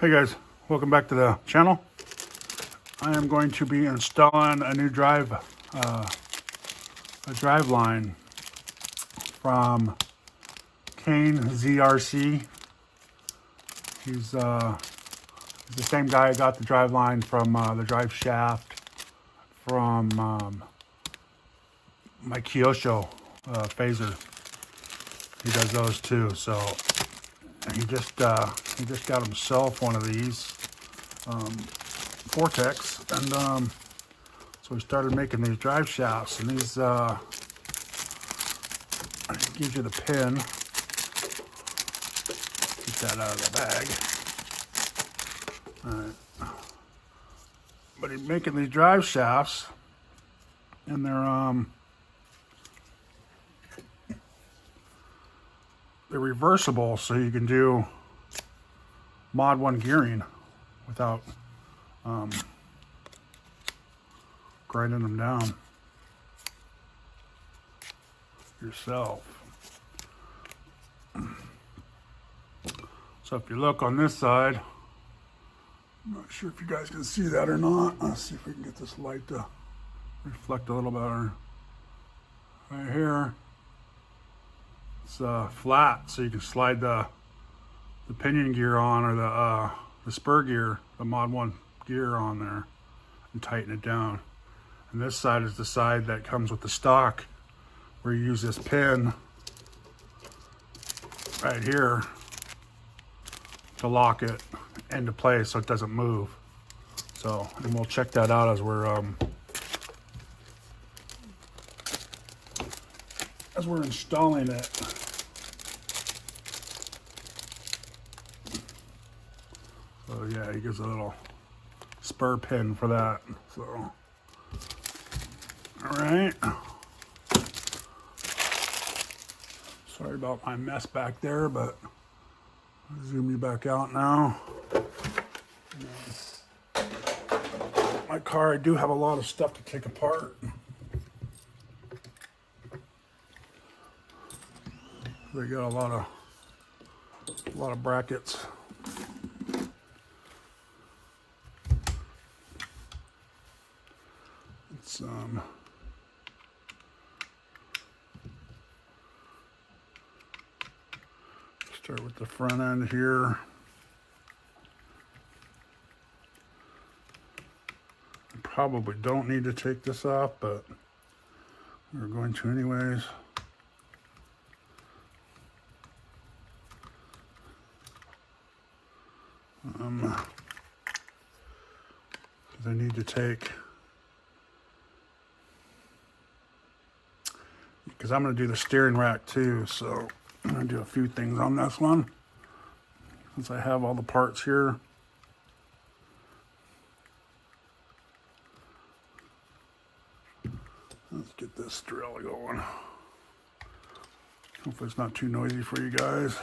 Hey guys, welcome back to the channel. I am going to be installing a new drive line from KaniZ RC. He's the same guy I got the drive line from, the drive shaft from my Kyosho phaser. He does those too. So he just got himself one of these Vortex, and so we started making these drive shafts, and these gives you the pin. Get that out of the bag. All right. But he's making these drive shafts, and they're reversible, so you can do mod 1 gearing without grinding them down yourself. So if you look on this side, I'm not sure if you guys can see that or not. Let's see if we can get this light to reflect a little better. Right here, it's flat, so you can slide the pinion gear on, or the spur gear, the mod 1 gear on there, and tighten it down. And this side is the side that comes with the stock, where you use this pin right here to lock it into place so it doesn't move. So, and we'll check that out as we're installing it. So yeah, he gives a little spur pin for that. So, all right. Sorry about my mess back there, but I'll zoom you back out now. My car, I do have a lot of stuff to take apart. They got a lot of brackets. It's start with the front end here. I probably don't need to take this off, but we're going to anyways. I need to take, because I'm going to do the steering rack too, so I'm going to do a few things on this one since I have all the parts here. Let's get this drill going. Hopefully it's not too noisy for you guys.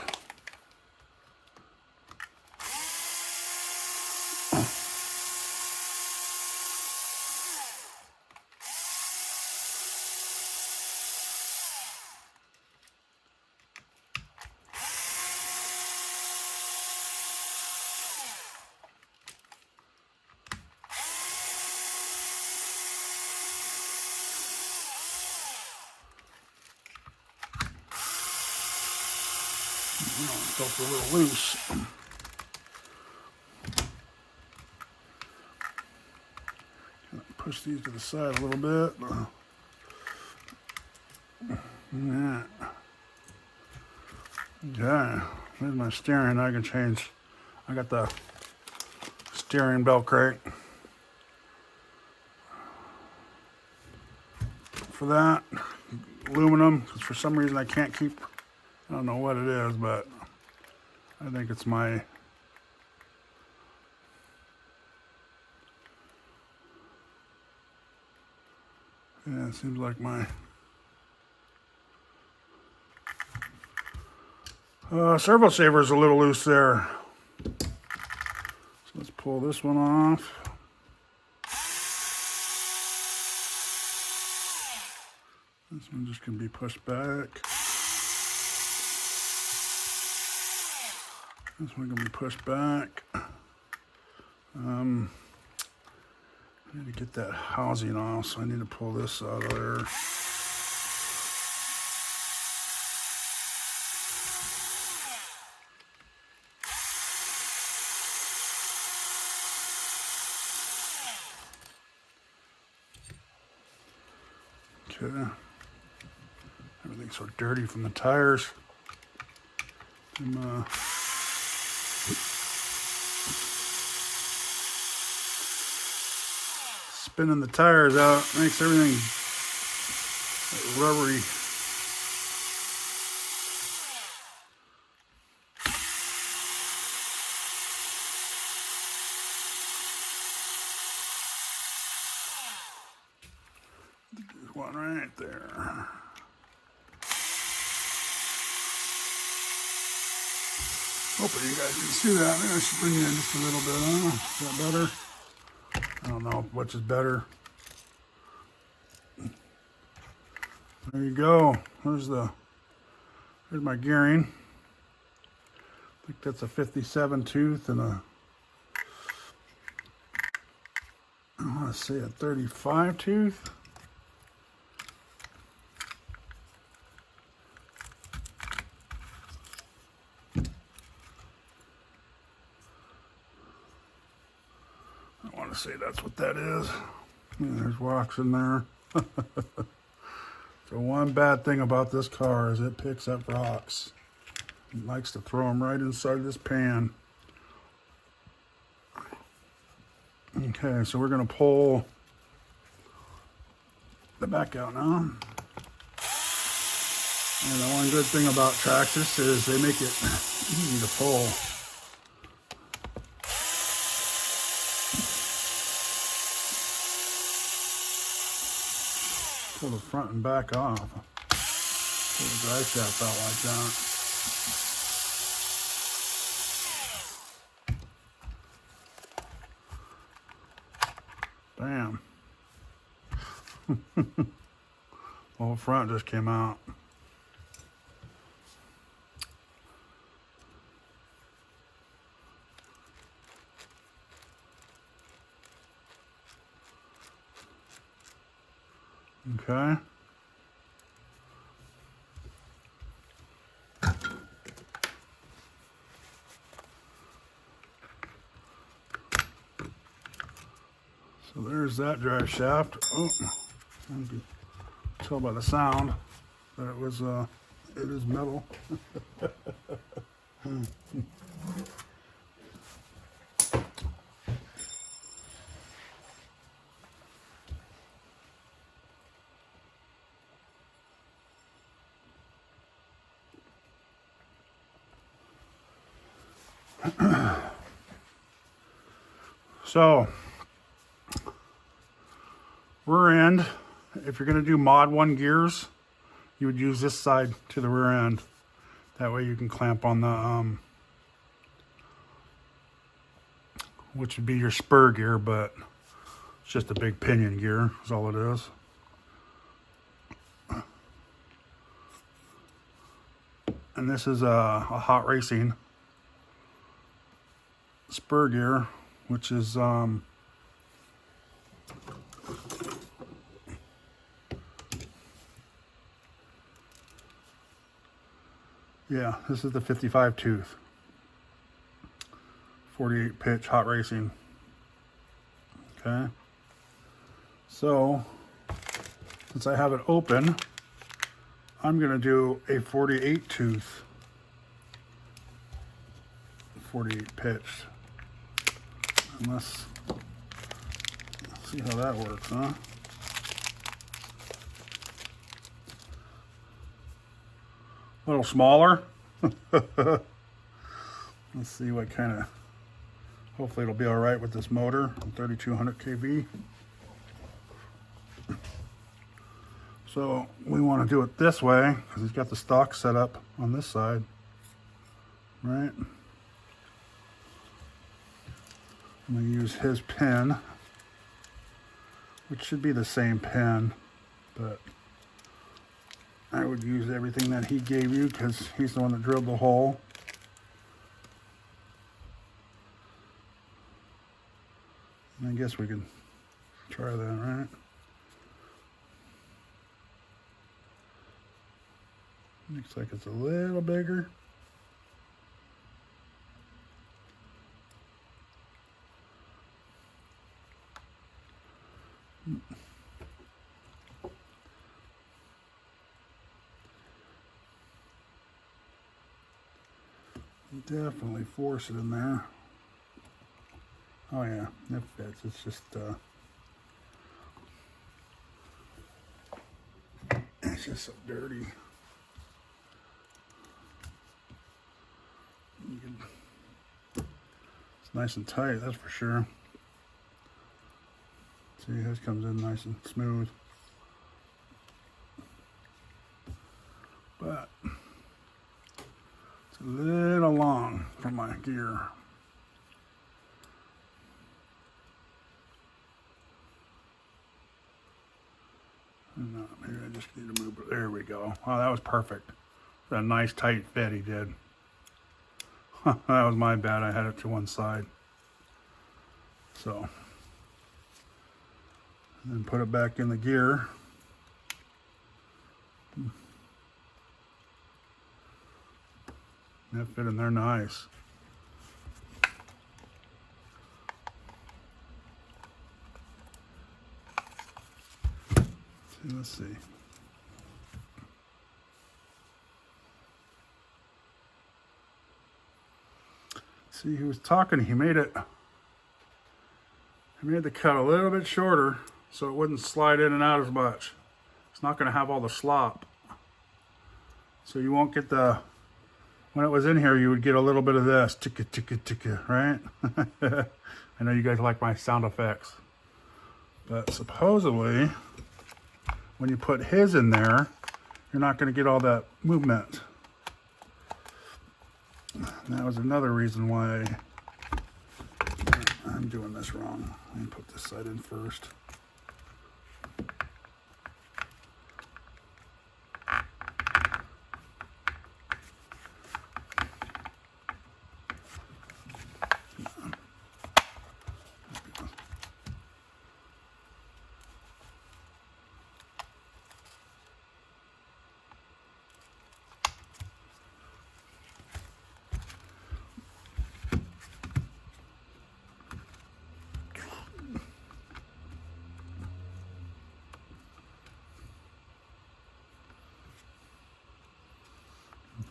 Felt a little loose. Push these to the side a little bit. Yeah. Okay, there's my steering. I can change. I got the steering belt crank for that. Aluminum, because for some reason I can't keep, I don't know what it is, but I think it's my, yeah, it seems like my servo saver is a little loose there. So let's pull this one off. This one just can be pushed back. This one can be pushed back. I need to get that housing off, so I need to pull this out of there. Okay. Everything's so dirty from the tires. I'm spinning the tires out, makes everything rubbery. There's one right there. Hopefully you guys can see that. Maybe I should bring you in just a little bit, huh? Is that better? I don't know which is better. There you go. There's my gearing. I think that's a 57 tooth and I want to say a 35 tooth. I want to say that's what that is. Yeah, there's rocks in there. So one bad thing about this car is it picks up rocks. It likes to throw them right inside this pan. Okay, so we're going to pull the back out now. And the one good thing about Traxxas is they make it easy to pull. Pull the front and back off. Pull the drive shaft out like that. Bam. The whole front just came out. Okay. So there's that drive shaft. Oh, you can tell by the sound that it was it is metal. So, rear end, if you're going to do mod 1 gears, you would use this side to the rear end. That way you can clamp on the, which would be your spur gear, but it's just a big pinion gear is all it is. And this is a hot racing spur gear, which is yeah, this is the 55 tooth, 48 pitch hot racing. Okay, so since I have it open, I'm gonna do a 48 tooth, 48 pitch. And let's see how that works, huh? A little smaller. Let's see what kind of, hopefully it'll be all right with this motor, 3200 kV. So we want to do it this way because he's got the stock set up on this side, right? I'm going to use his pin, which should be the same pin, but I would use everything that he gave you because he's the one that drilled the hole. I guess we can try that, right? Looks like it's a little bigger. Definitely force it in there. Oh yeah, it fits. It's just so dirty. It's nice and tight, that's for sure. See, this comes in nice and smooth. But it's a little long for my gear. No, maybe I just need to move it. There we go. Oh, that was perfect. A nice tight fit he did. That was my bad. I had it to one side. So, and then put it back in the gear. That fit in there nice. Let's see. See, he was talking, he made the cut a little bit shorter so it wouldn't slide in and out as much. It's not going to have all the slop. So you won't get the, when it was in here, you would get a little bit of this, ticka, ticka, ticka, right? I know you guys like my sound effects. But supposedly, when you put his in there, you're not going to get all that movement. And that was another reason why I'm doing this wrong. Let me put this side in first.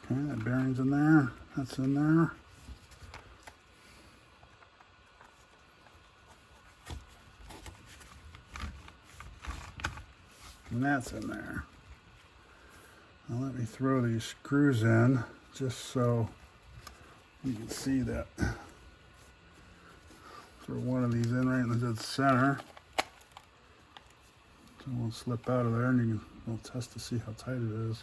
Okay, that bearing's in there, that's in there. And that's in there. Now let me throw these screws in just so you can see that. Throw one of these in right in the dead center. So it won't slip out of there, and we'll test to see how tight it is.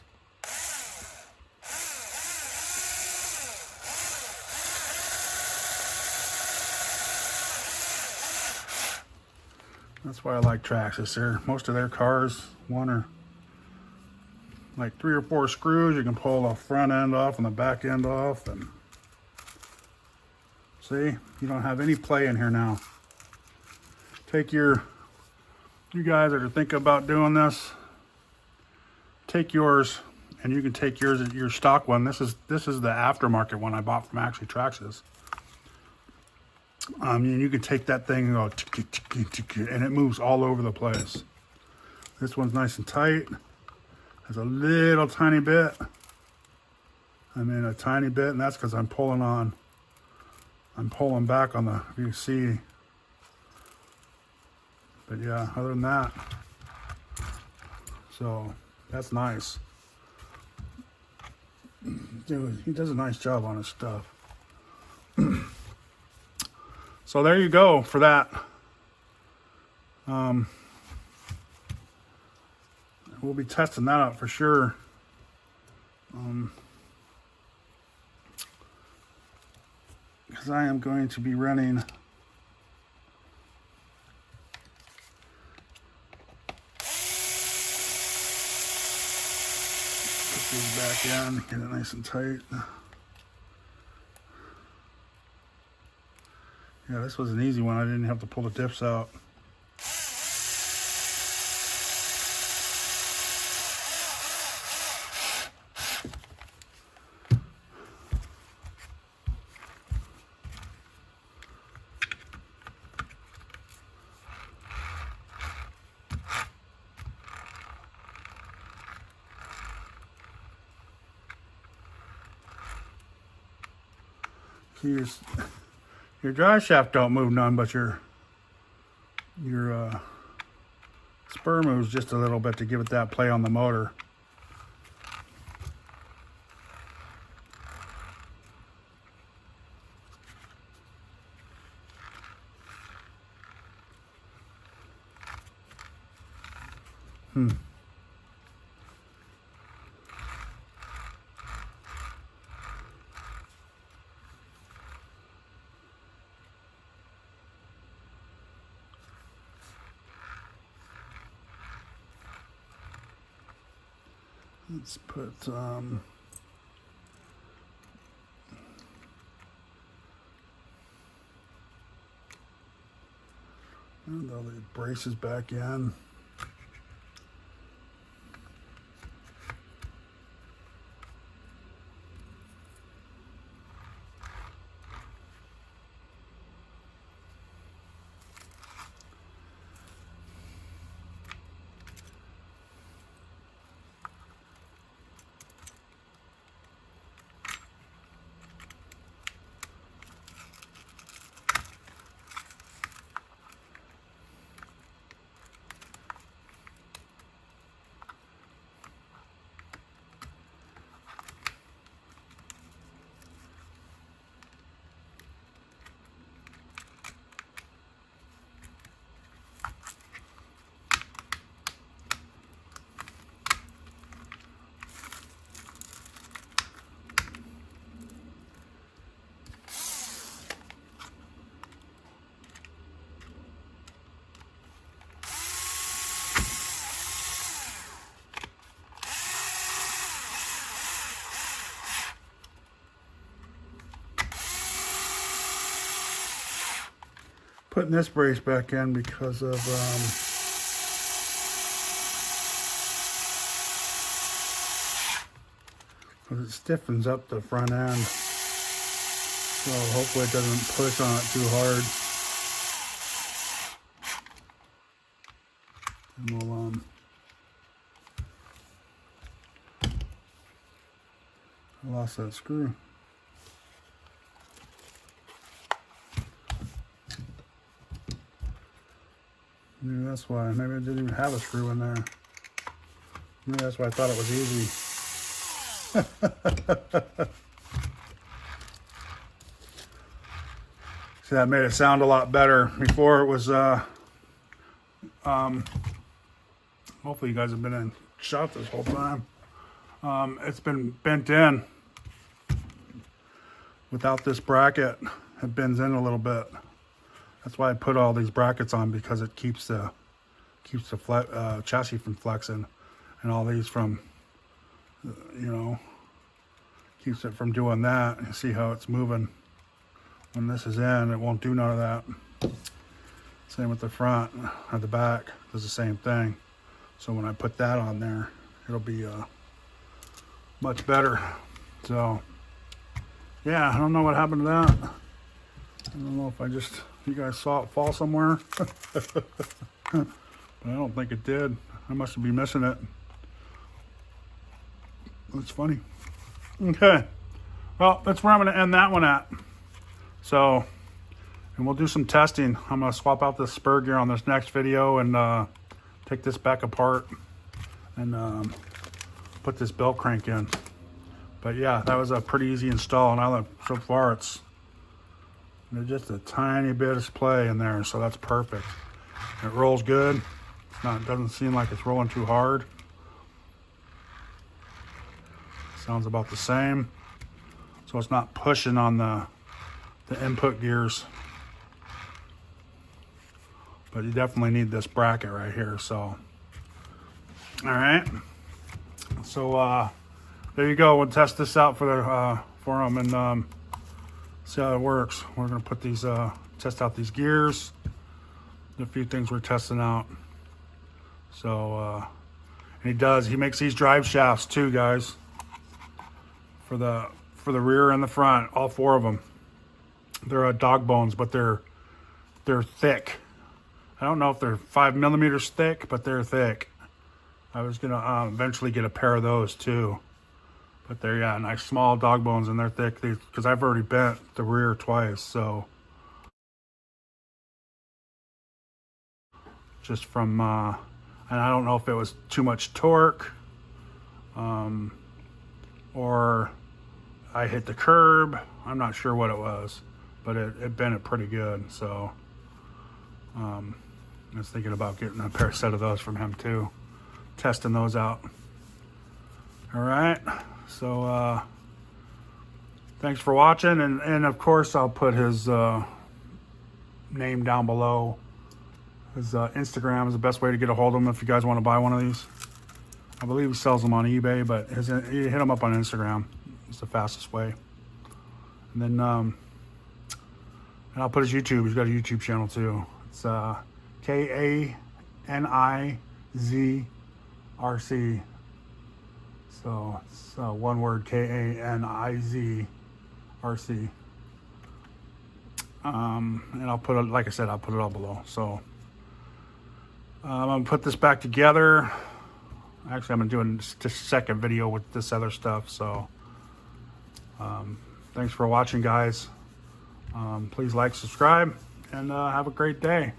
That's why I like Traxxas. Most of their cars, one or like 3 or 4 screws. You can pull the front end off and the back end off, and see, you don't have any play in here now. Take you guys that are thinking about doing this, take yours, and you can take yours, your stock one. This is the aftermarket one I bought from actually Traxxas. You can take that thing and go tick, tick, tick, tick, and it moves all over the place. This one's nice and tight. Has a little tiny bit. A tiny bit, and that's because I'm pulling back on the, if you see. But yeah, other than that, so that's nice. Dude, he does a nice job on his stuff. So there you go for that. We'll be testing that out for sure. Because I am going to be running put these back in, get it nice and tight. Yeah, this was an easy one. I didn't have to pull the dips out. Your drive shaft don't move none, but your spur moves just a little bit to give it that play on the motor. Let's put and all the braces back in. Putting this brace back in because of because it stiffens up the front end, so hopefully it doesn't push on it too hard. And we'll I lost that screw. Maybe that's why. Maybe I didn't even have a screw in there. Maybe that's why I thought it was easy. See, that made it sound a lot better. Before it was, hopefully you guys have been in shot this whole time. It's been bent in without this bracket. It bends in a little bit. That's why I put all these brackets on, because it keeps the chassis from flexing, and all these from, keeps it from doing that. You see how it's moving. When this is in, it won't do none of that. Same with the front or the back, does the same thing. So when I put that on there, it'll be much better. So yeah, I don't know what happened to that. I don't know if you guys saw it fall somewhere. But I don't think it did. I must be missing it. That's funny. Okay. Well, that's where I'm going to end that one at. So, and we'll do some testing. I'm going to swap out this spur gear on this next video and take this back apart and put this belt crank in. But yeah, that was a pretty easy install, and so far there's just a tiny bit of play in there, so that's perfect. It rolls good. It doesn't seem like it's rolling too hard. Sounds about the same. So it's not pushing on the input gears. But you definitely need this bracket right here. So, all right. So there you go. We'll test this out for them and see how it works. We're gonna put these test out these gears. A few things we're testing out. So, and he makes these drive shafts too, guys. For the rear and the front, all 4 of them. They're dog bones, but they're thick. I don't know if they're 5 millimeters thick, but they're thick. I was gonna eventually get a pair of those too. But they're, yeah, nice small dog bones, and they're thick because I've already bent the rear twice, so. Just from, and I don't know if it was too much torque, or I hit the curb. I'm not sure what it was, but it bent it pretty good, so. I was thinking about getting a set of those from him too, testing those out. All right, so thanks for watching, and of course I'll put his name down below. His Instagram is the best way to get a hold of him if you guys want to buy one of these. I believe he sells them on eBay, but you hit him up on Instagram. It's the fastest way. And then and I'll put his YouTube. He's got a YouTube channel too. It's KaniZ RC. So it's one word, KaniZ RC. And I'll put it, like I said, I'll put it all below. So I'm gonna put this back together. Actually, I'm doing just a second video with this other stuff. So thanks for watching, guys. Please like, subscribe, and have a great day.